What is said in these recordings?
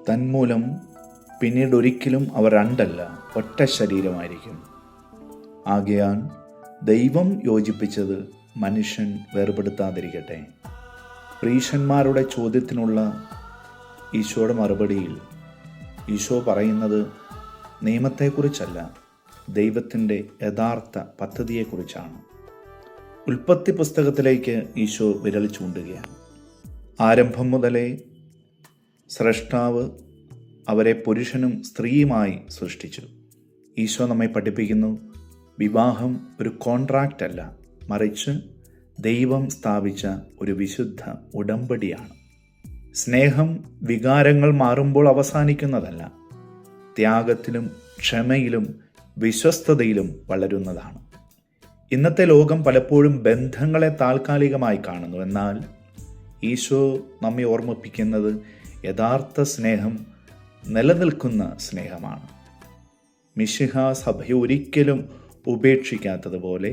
തന്മൂലം പിന്നീട് ഒരിക്കലും അവർ രണ്ടല്ല, ഒറ്റ ശരീരമായിരിക്കും. ആകയാൽ ദൈവം യോജിപ്പിച്ചത് മനുഷ്യൻ വേർപെടുത്താതിരിക്കട്ടെ. പ്രീഷന്മാരുടെ ചോദ്യത്തിനുള്ള ഈശോയുടെ മറുപടിയിൽ ഈശോ പറയുന്നത് നിയമത്തെക്കുറിച്ചല്ല, ദൈവത്തിൻ്റെ യഥാർത്ഥ പദ്ധതിയെക്കുറിച്ചാണ്. ഉൽപ്പത്തി പുസ്തകത്തിലേക്ക് ഈശോ വിരൽ ചൂണ്ടുകയാണ്. ആരംഭം മുതലേ സ്രഷ്ടാവ് അവരെ പുരുഷനും സ്ത്രീയുമായി സൃഷ്ടിച്ചു. ഈശോ നമ്മെ പഠിപ്പിക്കുന്നു, വിവാഹം ഒരു കോൺട്രാക്റ്റ് അല്ല, മറിച്ച് ദൈവം സ്ഥാപിച്ച ഒരു വിശുദ്ധ ഉടമ്പടിയാണ്. സ്നേഹം വികാരങ്ങൾ മാറുമ്പോൾ അവസാനിക്കുന്നതല്ല, ത്യാഗത്തിലും ക്ഷമയിലും വിശ്വസ്തതയിലും വളരുന്നതാണ്. ഇന്നത്തെ ലോകം പലപ്പോഴും ബന്ധങ്ങളെ താൽക്കാലികമായി കാണുന്നു. എന്നാൽ ഈശോ നമ്മെ ഓർമ്മിപ്പിക്കുന്നത് യഥാർത്ഥ സ്നേഹം നിലനിൽക്കുന്ന സ്നേഹമാണ്. മിശിഹ സഭയെ ഒരിക്കലും ഉപേക്ഷിക്കാത്തതുപോലെ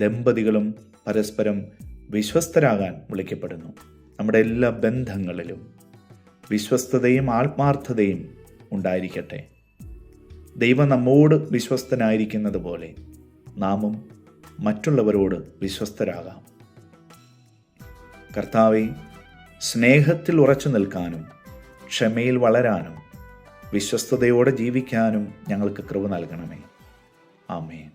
ദമ്പതികളും പരസ്പരം വിശ്വസ്തരാകാൻ വിളിക്കപ്പെടുന്നു. നമ്മുടെ എല്ലാ ബന്ധങ്ങളിലും വിശ്വസ്തതയും ആത്മാർത്ഥതയും ഉണ്ടായിരിക്കട്ടെ. ദൈവം നമ്മോട് വിശ്വസ്തനായിരിക്കുന്നത് പോലെ നാമും മറ്റുള്ളവരോട് വിശ്വസ്തരാകാം. കർത്താവേ, സ്നേഹത്തിൽ ഉറച്ചു നിൽക്കാനും ക്ഷമയിൽ വളരാനും വിശ്വസ്തയോടെ ജീവിക്കാനും ഞങ്ങൾക്ക് കൃപ നൽകണമേ. ആമേൻ.